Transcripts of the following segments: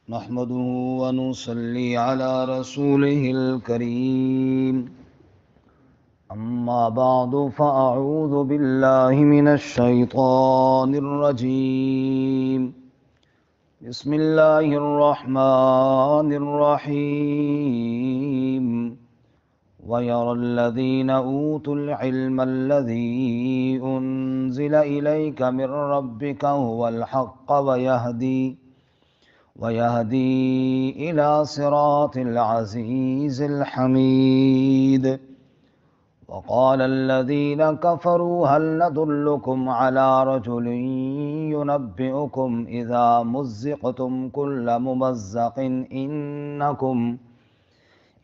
نحمده ونصلي على رسوله الكريم أما بعد فأعوذ بالله من الشيطان الرجيم بسم الله الرحمن الرحيم ويرى الذين أوتوا العلم الذي أنزل إليك من ربك هو الحق ويهدي إلى صراط العزيز الحميد وقال الذين كفروا هل ندلكم على رجل ينبئكم إذا مزقتم كل ممزق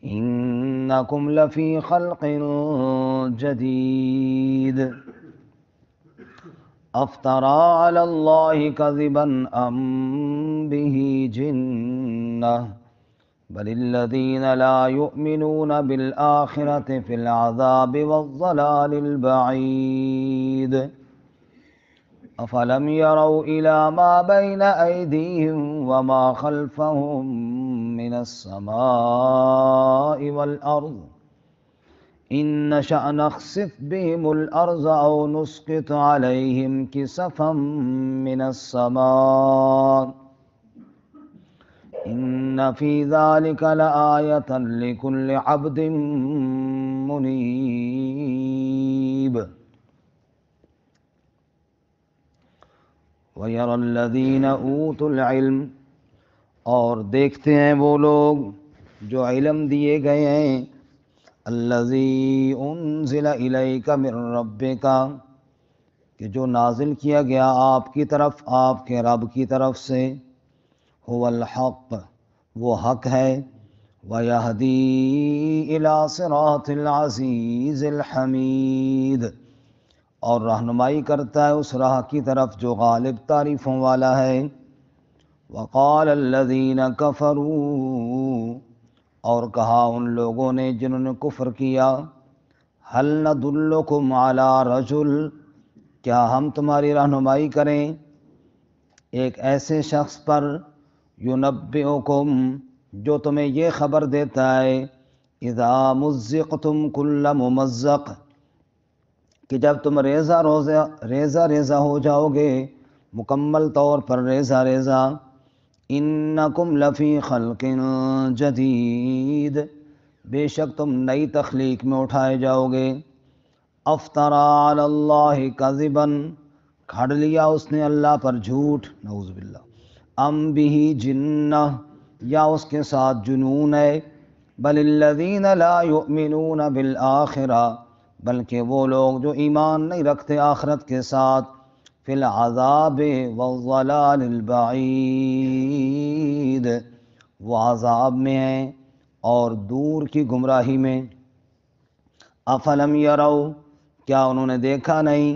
إنكم لفي خلق جديد أفترى على الله كذبا أم به جنة بل الذين لا يؤمنون بالآخرة في العذاب والضلال البعيد أفلم يروا إلى ما بين أيديهم وما خلفهم من السماء والأرض إن نشأ نخسف بهم الأرض أو نسقط عليهم كسفا من السماء إن في ذلك لآية لكل عبد منيب وَيَرَى الَّذِينَ أُوتُوا الْعِلْمَ اور دیکھتے ہیں وہ لوگ جو علم دیے گئے ہیں الَّذِي أُنزِلَ إِلَيْكَ مِن رَبِّكَ کہ جو نازل کیا گیا آپ کی طرف آپ کے رب کی طرف سے هو الحق وہ حق ہے وَيَهْدِي إِلَى صِرَاطِ الْعَزِيزِ الْحَمِيدِ اور رہنمائی کرتا ہے اس راہ کی طرف جو غالب تعریفوں والا ہے وقال الذین کفروا اور کہا ان لوگوں نے جنہوں نے کفر کیا هل ندلکم علی رجل کیا ہم تمہاری رہنمائی کریں ایک ایسے شخص پر ینبئکم جو تمہیں یہ خبر دیتا ہے اذا مزقتم کل ممزق کہ جب تم ریزہ ریزہ ہو جاؤ گے مکمل طور پر ریزہ انکم لفی خلق جدید بے شک تم نئی تخلیق میں اٹھائے جاؤ گے افطرا علی اللہ کذبا کھڑ لیا اس نے اللہ پر جھوٹ نعوذ باللہ ام بھی جنہ یا اس کے ساتھ جنون ہے بل الذین لا یؤمنون بالآخرہ بلکہ وہ لوگ جو ایمان نہیں رکھتے آخرت کے ساتھ فی العذاب والضلال البعید وہ عذاب میں ہیں اور دور کی گمراہی میں افلم یروا کیا انہوں نے دیکھا نہیں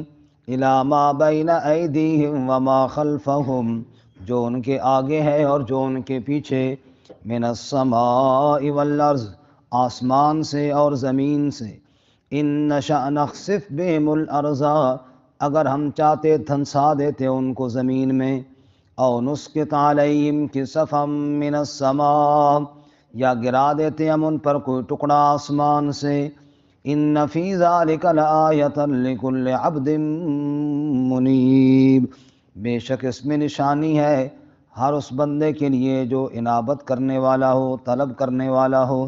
الی ما بین ایدیہم وما خلفہم جو ان کے آگے ہے اور جو ان کے پیچھے من السماء والارض آسمان سے اور زمین سے ان نشأ نخسف بهم الارض اگر ہم چاہتے دھنسا دیتے ان کو زمین میں او نسقط علیہم کسفا من السماء یا گرا دیتے ہم ان پر کوئی ٹکڑا آسمان سے ان فی ذلک لآیۃ لکل عبد منیب بے شک اس میں نشانی ہے ہر اس بندے کے لیے جو انابت کرنے والا ہو طلب کرنے والا ہو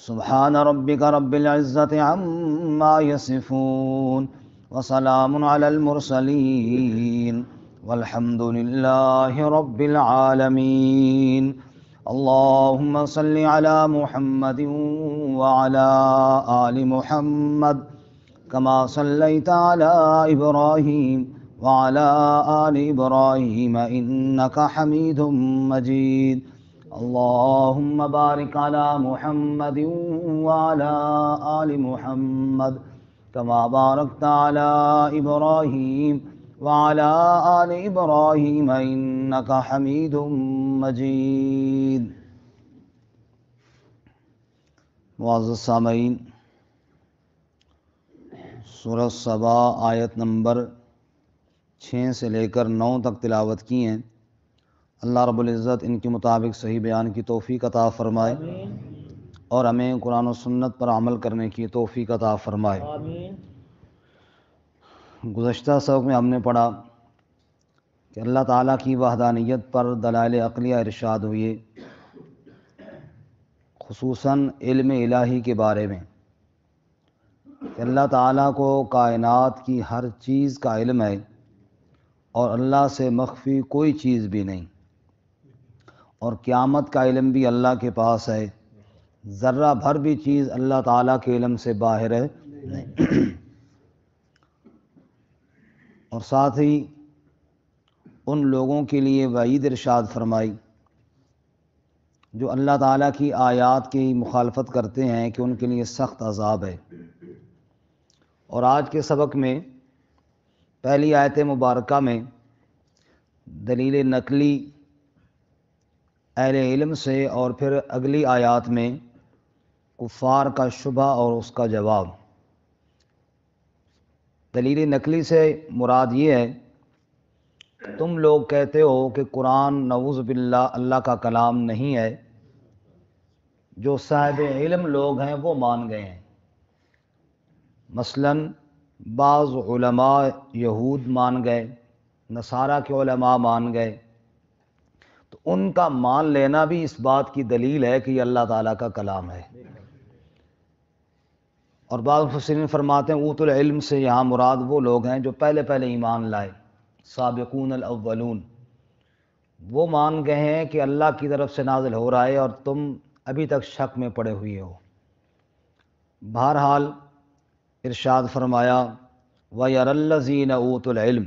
سبحان ربک رب العزت عما یصفون وسلام علی المرسلین والحمد للہ رب العالمین اللہم صل علی محمد وعلی آل محمد کما صلیت علی ابراہیم وعلى آل إبراهيم إنك حميد مجيد اللهم بارك على محمد وعلى آل محمد كما باركت على إبراهيم وعلى آل إبراهيم إنك حميد مجيد معزز سامعین سورہ سبا آیت نمبر 6 سے لے کر 9 تک تلاوت کی ہیں اللہ رب العزت ان کے مطابق صحیح بیان کی توفیق عطا فرمائے اور ہمیں قرآن و سنت پر عمل کرنے کی توفیق عطا فرمائے۔ گزشتہ سبق میں ہم نے پڑھا کہ اللہ تعالیٰ کی وحدانیت پر دلائل عقلیہ ارشاد ہوئے، خصوصاً علم الہی کے بارے میں، کہ اللہ تعالیٰ کو کائنات کی ہر چیز کا علم ہے اور اللہ سے مخفی کوئی چیز بھی نہیں، اور قیامت کا علم بھی اللہ کے پاس ہے، ذرہ بھر بھی چیز اللہ تعالیٰ کے علم سے باہر ہے نہیں۔ اور ساتھ ہی ان لوگوں کے لیے وعید ارشاد فرمائی جو اللہ تعالیٰ کی آیات کی مخالفت کرتے ہیں کہ ان کے لیے سخت عذاب ہے۔ اور آج کے سبق میں پہلی آیت مبارکہ میں دلیل نقلی اہل علم سے، اور پھر اگلی آیات میں کفار کا شبہ اور اس کا جواب۔ دلیل نقلی سے مراد یہ ہے، تم لوگ کہتے ہو کہ قرآن نعوذ باللہ اللہ کا کلام نہیں ہے، جو صاحب علم لوگ ہیں وہ مان گئے ہیں۔ مثلاً بعض علماء یہود مان گئے، نصارہ کے علماء مان گئے، تو ان کا مان لینا بھی اس بات کی دلیل ہے کہ یہ اللہ تعالیٰ کا کلام ہے۔ اور بعض مفسرین فرماتے ہیں اوت العلم سے یہاں مراد وہ لوگ ہیں جو پہلے ایمان لائے، سابقون الاولون، وہ مان گئے ہیں کہ اللہ کی طرف سے نازل ہو رہا ہے اور تم ابھی تک شک میں پڑے ہوئے ہو۔ بہرحال ارشاد فرمایا وَيَرَى الَّذِينَ أُوتُوا الْعِلْمَ،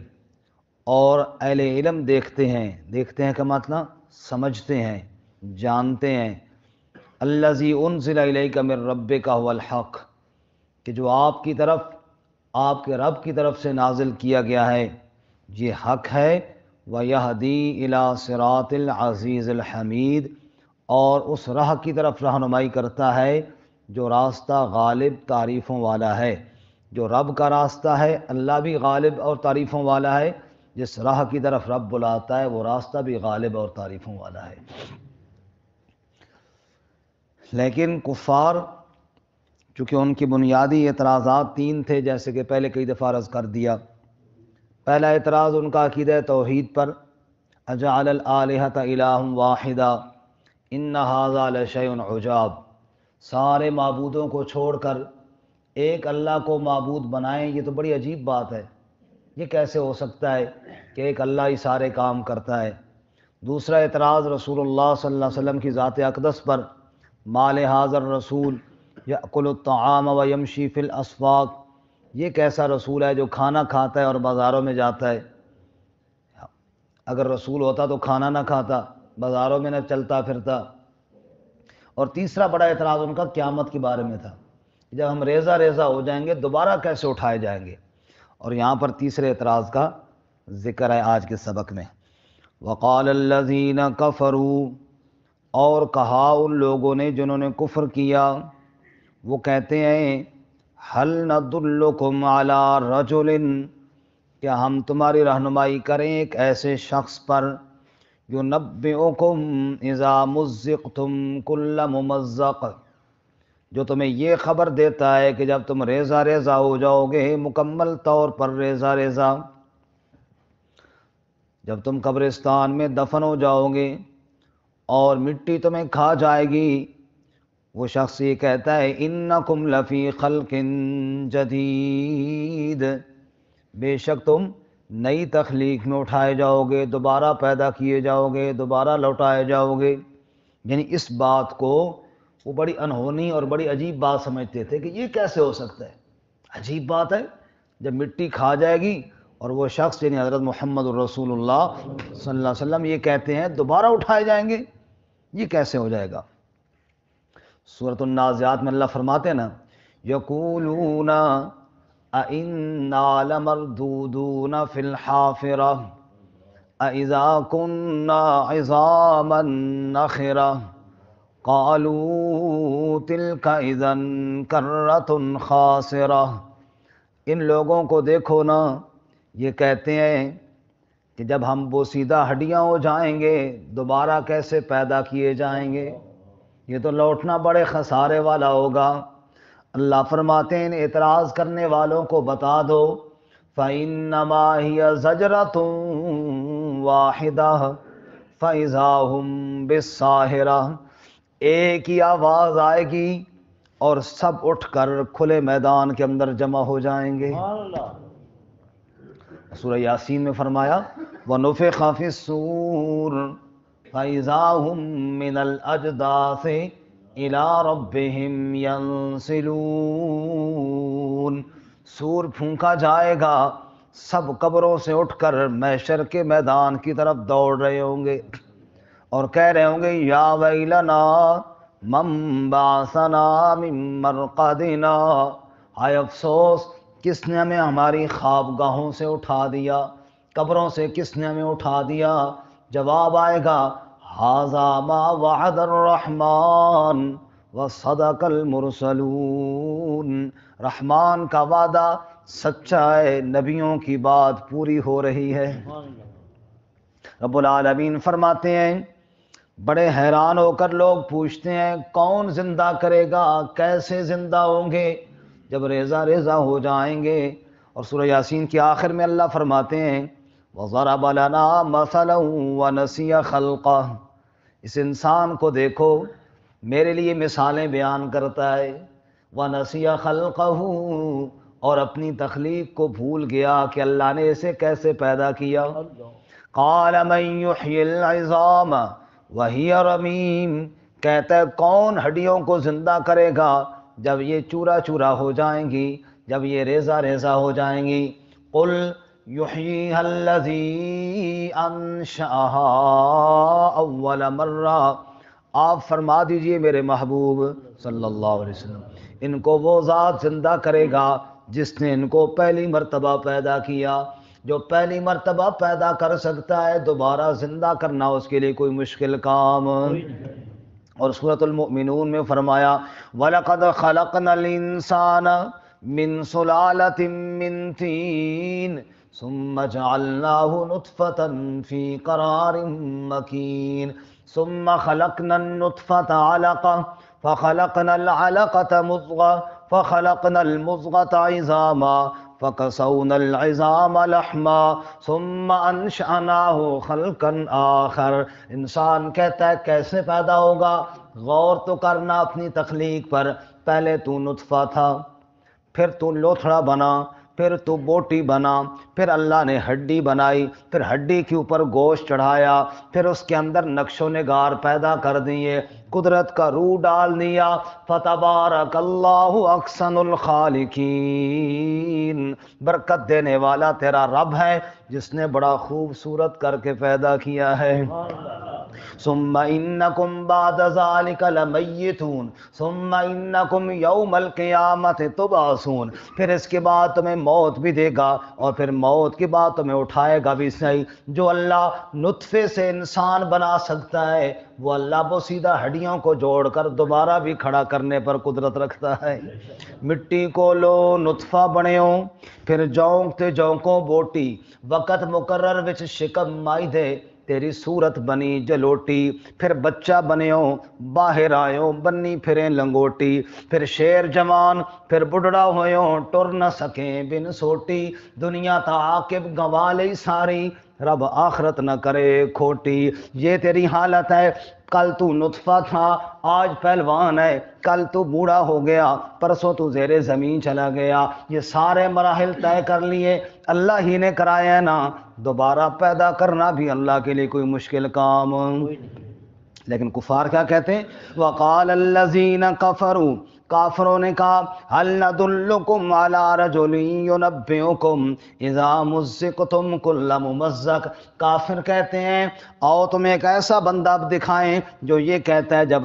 اور اہل علم دیکھتے ہیں کا مطلب سمجھتے ہیں، جانتے ہیں، الَّذِي أُنزِلَ إِلَيْكَ مِن رَبِّكَ هُوَ الْحَقُّ، کہ جو آپ کی طرف، آپ کے رب کی طرف سے نازل کیا گیا ہے یہ حق ہے، وَيَهْدِي إِلَى صِرَاطِ الْعَزِيزِ الْحَمِيدِ، اور اس راہ کی طرف رہنمائی کرتا ہے جو راستہ غالب تعریفوں والا ہے۔ جو رب کا راستہ ہے، اللہ بھی غالب اور تعریفوں والا ہے، جس راہ کی طرف رب بلاتا ہے وہ راستہ بھی غالب اور تعریفوں والا ہے۔ لیکن کفار، چونکہ ان کی بنیادی اعتراضات تین تھے، جیسے کہ پہلے کئی دفعہ عرض کر دیا۔ پہلا اعتراض ان کا عقیدہ توحید پر، اجعل الآلہۃ الہ واحدہ ان ھذا لشیء عجاب، سارے معبودوں کو چھوڑ کر ایک اللہ کو معبود بنائیں، یہ تو بڑی عجیب بات ہے، یہ کیسے ہو سکتا ہے کہ ایک اللہ ہی سارے کام کرتا ہے۔ دوسرا اعتراض رسول اللہ صلی اللہ علیہ وسلم کی ذات اقدس پر، ما لہذا الرسول یأکل الطعام ویمشی فی الاسواق، یہ کیسا رسول ہے جو کھانا کھاتا ہے اور بازاروں میں جاتا ہے؟ اگر رسول ہوتا تو کھانا نہ کھاتا، بازاروں میں نہ چلتا پھرتا۔ اور تیسرا بڑا اعتراض ان کا قیامت کے بارے میں تھا، جب ہم ریزہ ریزہ ہو جائیں گے دوبارہ کیسے اٹھائے جائیں گے۔ اور یہاں پر تیسرے اعتراض کا ذکر ہے آج کے سبق میں۔ وقال الذین کفروا، اور کہا ان لوگوں نے جنہوں نے کفر کیا، وہ کہتے ہیں هل ندلکم علی رجل، کیا ہم تمہاری رہنمائی کریں ایک ایسے شخص پر، ینبئکم اذا مزقتم کل ممزق، جو تمہیں یہ خبر دیتا ہے کہ جب تم ریزہ ریزہ ہو جاؤ گے، مکمل طور پر ریزہ ریزہ، جب تم قبرستان میں دفن ہو جاؤ گے اور مٹی تمہیں کھا جائے گی، وہ شخص یہ کہتا ہے انکم لفی خلق جدید، بے شک تم نئی تخلیق میں اٹھائے جاؤ گے، دوبارہ پیدا کیے جاؤ گے، دوبارہ لوٹائے جاؤ گے۔ یعنی اس بات کو وہ بڑی انہونی اور بڑی عجیب بات سمجھتے تھے کہ یہ کیسے ہو سکتا ہے، عجیب بات ہے، جب مٹی کھا جائے گی اور وہ شخص یعنی حضرت محمد الرسول اللہ صلی اللہ علیہ وسلم یہ کہتے ہیں دوبارہ اٹھائے جائیں گے، یہ کیسے ہو جائے گا۔ سورۃ النازعات میں اللہ فرماتے ہیں نا، یقولون اَإِنَّا لَمَرْدُودُونَ فِي الْحَافِرَةِ أَإِذَا كُنَّا عِظَامًا نَخِرَةً قَالُوا تِلْكَ إِذًا كَرَّةٌ خَاسِرَةٌ، ان لوگوں کو دیکھو نا، یہ کہتے ہیں کہ جب ہم وہ سیدھا ہڈیاں ہو جائیں گے دوبارہ کیسے پیدا کیے جائیں گے؟ یہ تو لوٹنا بڑے خسارے والا ہوگا۔ اللہ فرماتے ہیں ان اعتراض کرنے والوں کو بتا دو فَإِنَّمَا هِيَ زَجْرَةٌ وَاحِدَةٌ فَإِذَا هُمْ بِالسَّاهِرَةِ، ایک ہی آواز آئے گی اور سب اٹھ کر کھلے میدان کے اندر جمع ہو جائیں گے۔ سورہ یاسین میں فرمایا وَنُفِخَ فِي الصُّورِ فَإِذَا هُمْ مِنَ الْأَجْدَاثِ إِلَىٰ رَبِّهِمْ يَنْسِلُونَ، سور پھونکا جائے گا، سب قبروں سے اٹھ کر محشر کے میدان کی طرف دوڑ رہے ہوں گے اور کہہ رہے ہوں گے یا ویلنا من بعثنا من مرقدنا، ہائے افسوس کس نے ہمیں ہماری خوابگاہوں سے اٹھا دیا، قبروں سے کس نے ہمیں اٹھا دیا؟ جواب آئے گا ھذا ما وعد الرحمن وصدق المرسلون، رحمان کا وعدہ سچا ہے، نبیوں کی بات پوری ہو رہی ہے۔ رب العالمین فرماتے ہیں بڑے حیران ہو کر لوگ پوچھتے ہیں کون زندہ کرے گا، کیسے زندہ ہوں گے جب ریزہ ریزہ ہو جائیں گے؟ اور سورہ یاسین کے آخر میں اللہ فرماتے ہیں وَضَرَبَ لَنَا مَثَلًا وَنَسِيَ خَلْقَهُ، اس انسان کو دیکھو میرے لیے مثالیں بیان کرتا ہے، وَنَسِيَ خَلْقَهُ، اور اپنی تخلیق کو بھول گیا کہ اللہ نے اسے کیسے پیدا کیا۔ قَالَ مَن يُحْيِي الْعِظَامَ وَهِيَ رَمِيمٌ، کہتا ہے کون ہڈیوں کو زندہ کرے گا جب یہ چورا چورا ہو جائیں گی، جب یہ ریزہ ریزہ ہو جائیں گی؟ قُلْ يُحْيِيهَا الَّذِي أَنشَأَهَا أَوَّلَ مَرَّةٍ، آپ فرما دیجئے میرے محبوب صلی اللہ علیہ وسلم ان کو وہ ذات زندہ کرے گا جس نے ان کو پہلی مرتبہ پیدا کیا۔ جو پہلی مرتبہ پیدا کر سکتا ہے دوبارہ زندہ کرنا اس کے لیے کوئی مشکل کام۔ اور سورۃ المؤمنون میں فرمایا وَلَقَدْ خَلَقْنَا الْإِنسَانَ مِنْ صُلَالَةٍ مِّن طِينٍ ثُمَّ جَعَلْنَاهُ نُطْفَةً فِي قَرَارٍ مَّكِينٍ ثُمَّ خَلَقْنَا النُّطْفَةَ عَلَقَةً فَخَلَقْنَا الْعَلَقَةَ مُضْغَةً فَخَلَقْنَا الْمُضْغَةَ عِظَامًا فَكَسَوْنَا الْعِظَامَ لَحْمًا ثُمَّ أَنشَأْنَاهُ خَلْقًا آخَرَ، انسان کہتا ہے کیسے پیدا ہوگا؟ غور تو کرنا اپنی تخلیق پر، پہلے تو نطفہ تھا، پھر تو لوتھڑا بنا، پھر تو بوٹی بنا، پھر اللہ نے ہڈی بنائی، پھر ہڈی کے اوپر گوشت چڑھایا، پھر اس کے اندر نقش و نگار پیدا کر دیے، قدرت کا روح ڈال دیا۔ فتبارک اللہ احسن الخالقین، برکت دینے والا تیرا رب ہے جس نے بڑا خوبصورت کر کے پیدا کیا ہے۔ ثم انکم بعد ذلک لمیتون ثم انکم یوم القیامت تبعثون، پھر اس کے بعد تمہیں موت بھی دے گا اور پھر موت کے بعد تمہیں اٹھائے گا بھی صحیح۔ جو اللہ نطفے سے انسان بنا سکتا ہے وہ اللہ وہ سیدھا ہڈیوں کو جوڑ کر دوبارہ بھی کھڑا کرنے پر قدرت رکھتا ہے۔ مٹی کو لو نطفہ بنیو، پھر جونک تے جونکوں بوٹی، وقت مقرر وچ شکم مائی دے تیری صورت بنی جلوٹی، پھر بچہ بنیو باہر آیو بنی پھریں لنگوٹی، پھر شیر جوان پھر بڑھڑا ہویو ٹر نہ سکیں بن سوٹی، دنیا تا عاقب گنوا لئی ساری رب آخرت نہ کرے کھوٹی۔ یہ تیری حالت ہے، کل تو نطفہ تھا آج پہلوان ہے، کل تو بوڑھا ہو گیا پرسوں تو زیر زمین چلا گیا، یہ سارے مراحل طے کر لیے اللہ ہی نے کرایا ہے نا، دوبارہ پیدا کرنا بھی اللہ کے لیے کوئی مشکل کام۔ لیکن کفار کیا کہتے ہیں؟ وَقَالَ الَّذِينَ كَفَرُوا، کافروں نے کہا هَلْ نَدُلُّكُمْ عَلَىٰ رَجُلٍ يُنَبِّئُكُمْ إِذَا مُزِّقْتُمْ كُلَّ مُمَزَّقٍ، کافر کہتے ہیں آؤ تمہیں ایک ایسا بندہ دکھائیں جو یہ کہتا ہے جب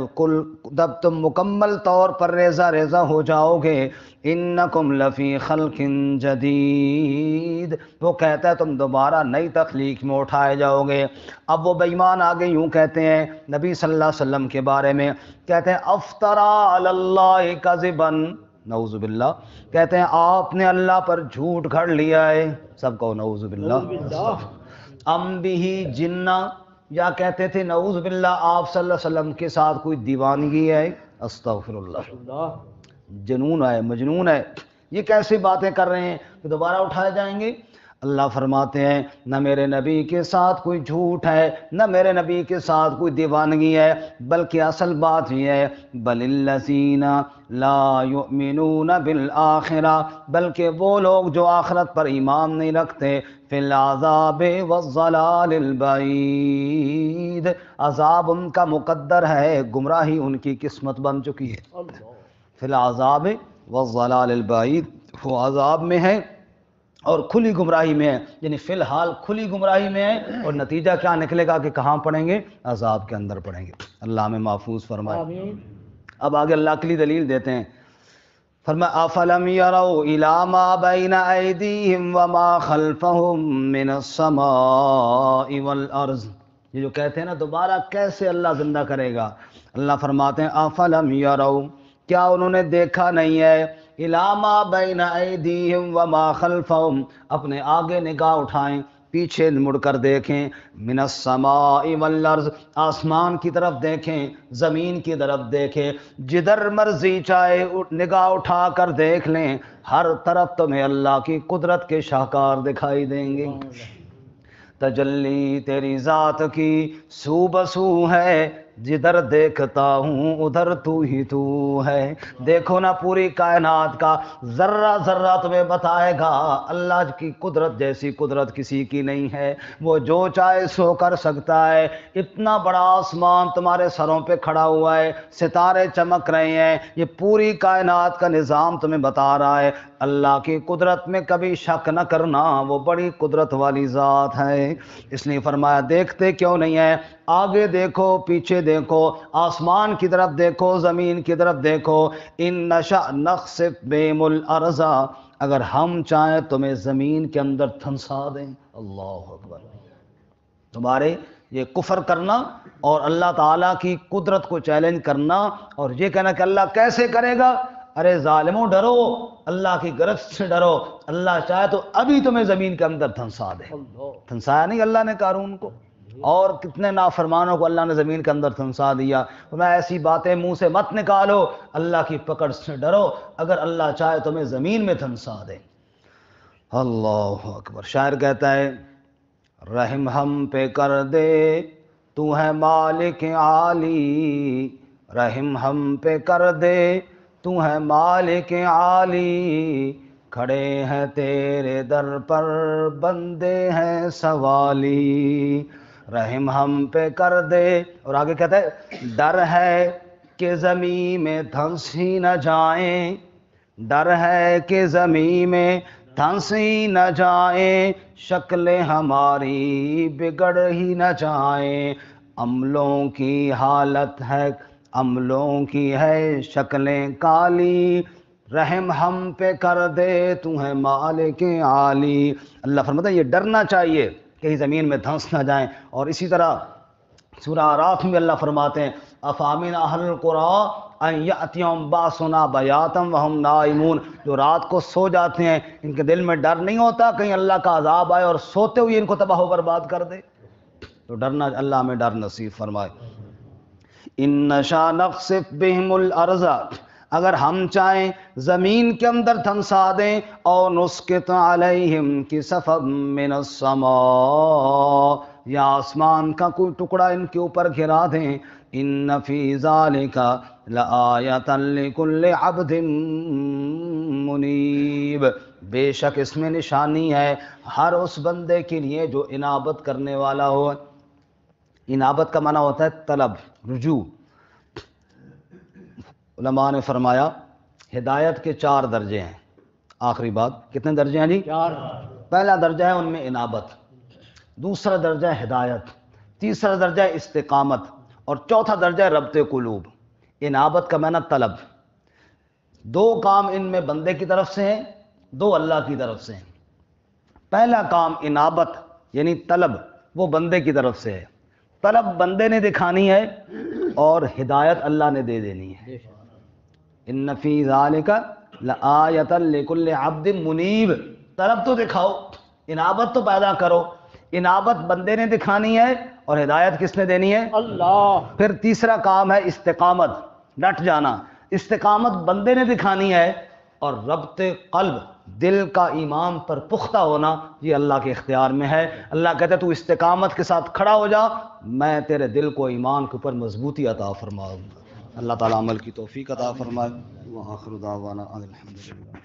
تم مکمل طور پر ریزہ ریزہ ہو جاؤ گے انکم لفی خلق جدید، وہ کہتا ہے تم دوبارہ نئی تخلیق میں اٹھائے جاؤ گے۔ اب وہ بے ایمان آگے یوں کہتے ہیں نبی صلی اللہ علیہ وسلم کے بارے میں، کہتے ہیں افطرا علی اللہ کذبا، نعوذ باللہ، کہتے ہیں آپ نے اللہ پر جھوٹ گھڑ لیا ہے، سب کو نعوذ باللہ، ام بھی جنہ، یا کہتے تھے نعوذ باللہ آپ صلی اللہ علیہ وسلم کے ساتھ کوئی دیوانگی ہے، استغفر اللہ، جنون ہے، مجنون ہے، یہ کیسی باتیں کر رہے ہیں کہ دوبارہ اٹھائے جائیں گے؟ اللہ فرماتے ہیں نہ میرے نبی کے ساتھ کوئی جھوٹ ہے، نہ میرے نبی کے ساتھ کوئی دیوانگی ہے، بلکہ اصل بات یہ ہے بل الذین لا یؤمنون بالآخرہ، بلکہ وہ لوگ جو آخرت پر ایمان نہیں رکھتے، فی العذاب والضلال البعید، عذاب ان کا مقدر ہے، گمراہی ان کی قسمت بن چکی ہے، فی العذاب والضلال البعید، وہ عذاب میں ہے اور کھلی گمراہی میں ہے، یعنی فی الحال کھلی گمراہی میں ہے، اور نتیجہ کیا نکلے گا کہ کہاں پڑیں گے؟ عذاب کے اندر پڑیں گے، اللہ ہمیں محفوظ فرمائے۔ اب آگے اللہ کے لیے دلیل دیتے ہیں، فرمایا افلم یروا الی ما بین ایدیہم وما خلفہم من السماء والارض، یہ جو کہتے ہیں نا دوبارہ کیسے اللہ زندہ کرے گا، اللہ فرماتے ہیں افلم یروا، کیا انہوں نے دیکھا نہیں ہے، الی ما بین ایدیہم وما خلفہم، اپنے آگے نگاہ اٹھائیں، پیچھے مڑ کر دیکھیں، من السماء والارض، آسمان کی طرف دیکھیں، زمین کی طرف دیکھیں، جدھر مرضی چاہے نگاہ اٹھا کر دیکھ لیں، ہر طرف تمہیں اللہ کی قدرت کے شاہکار دکھائی دیں گے، تجلی تیری ذات کی سو بسو ہے، جدھر دیکھتا ہوں ادھر تو ہی تو ہے، دیکھو نا پوری کائنات کا ذرہ ذرہ تمہیں بتائے گا اللہ کی قدرت جیسی قدرت کسی کی نہیں ہے، وہ جو چاہے سو کر سکتا ہے، اتنا بڑا آسمان تمہارے سروں پہ کھڑا ہوا ہے، ستارے چمک رہے ہیں، یہ پوری کائنات کا نظام تمہیں بتا رہا ہے، اللہ کی قدرت میں کبھی شک نہ کرنا، وہ بڑی قدرت والی ذات ہے، اس لیے فرمایا دیکھتے کیوں نہیں ہے، آگے دیکھو پیچھے دیکھو، آسمان کی طرف دیکھو زمین کی طرف دیکھو، ان نشأ نخسف بہم الارض، اگر ہم چاہیں تمہیں زمین کے اندر دھنسا دیں، اللہ اکبر، تمہارے یہ کفر کرنا اور اللہ تعالیٰ کی قدرت کو چیلنج کرنا اور یہ کہنا کہ اللہ کیسے کرے گا، ارے ظالموں ڈرو، اللہ کی گرفت سے ڈرو، اللہ چاہے تو ابھی تمہیں زمین کے اندر دھنسا دے، دھنسایا نہیں اللہ نے قارون کو، اور کتنے نافرمانوں کو اللہ نے زمین کے اندر دھنسا دیا، میں ایسی باتیں منہ سے مت نکالو، اللہ کی پکڑ سے ڈرو، اگر اللہ چاہے تمہیں زمین میں دھنسا دے، اللہ اکبر۔ شاعر کہتا ہے رحم ہم پہ کر دے تو ہے مالک عالی، رحم ہم پہ کر دے تو ہے مالک عالی، کھڑے ہیں تیرے در پر بندے ہیں سوالی، رحم ہم پہ کر دے، اور آگے کہتا ہے ڈر ہے کہ زمین میں دھنس ہی نہ جائیں، ڈر ہے کہ زمین میں دھنس ہی نہ جائیں، شکلیں ہماری بگڑ ہی نہ جائیں، عملوں کی حالت ہے، عملوں کی ہے شکلیں کالی، رحم ہم پہ کر دے تو ہے مالک عالی، اللہ فرماتا ہے یہ ڈرنا چاہیے کہ زمین میں دھنس نہ جائیں، اور اسی طرح سورہ اعراف میں اللہ فرماتے ہیں افامن اہل القری ان یاتیہم باسنا بیاتا وہم نائمون، جو رات کو سو جاتے ہیں ان کے دل میں ڈر نہیں ہوتا کہیں اللہ کا عذاب آئے اور سوتے ہوئے ان کو تباہ و برباد کر دے، تو ڈرنا، اللہ ہمیں ڈر نصیب فرمائے۔ ان نشاء نخسف بہم الارض، اگر ہم چاہیں زمین کے اندر دھنسا دیں، اور نسقط علیہم کسفا من السماء، یا آسمان کا کوئی ٹکڑا ان کے اوپر گرا دیں، ان فی ذالک لآیۃ لکل عبد منیب، بے شک اس میں نشانی ہے ہر اس بندے کے لیے جو انابت کرنے والا ہو، انابت کا معنی ہوتا ہے طلب، رجوع۔ علماء نے فرمایا ہدایت کے 4 درجے ہیں، آخری بات کتنے درجے ہیں جی؟ 4۔ پہلا درجہ ہے ان میں انابت، دوسرا درجہ ہے ہدایت، تیسرا درجہ ہے استقامت، اور چوتھا درجہ ہے ربط قلوب۔ انابت کا معنی طلب، 2 کام ان میں بندے کی طرف سے ہیں، 2 اللہ کی طرف سے ہیں۔ پہلا کام انابت یعنی طلب، وہ بندے کی طرف سے ہے، طلب بندے نے دکھانی ہے اور ہدایت اللہ نے دے دینی ہے۔ ان فی ذالک لآیۃ لکل عبد منیب، طلب تو دکھاؤ، انابت تو پیدا کرو، انابت بندے نے دکھانی ہے اور ہدایت کس نے دینی ہے؟ اللہ. پھر تیسرا کام ہے استقامت، ڈٹ جانا. استقامت بندے نے دکھانی ہے اور ربط قلب، دل کا ایمان پر پختہ ہونا، یہ اللہ کے اختیار میں ہے. اللہ کہتا ہے تو استقامت کے ساتھ کھڑا ہو جا، میں تیرے دل کو ایمان کے اوپر مضبوطی عطا فرماؤں گا. اللہ تعالیٰ عمل کی توفیق عطا فرمائے. وآخر دعوانا ان الحمدللہ.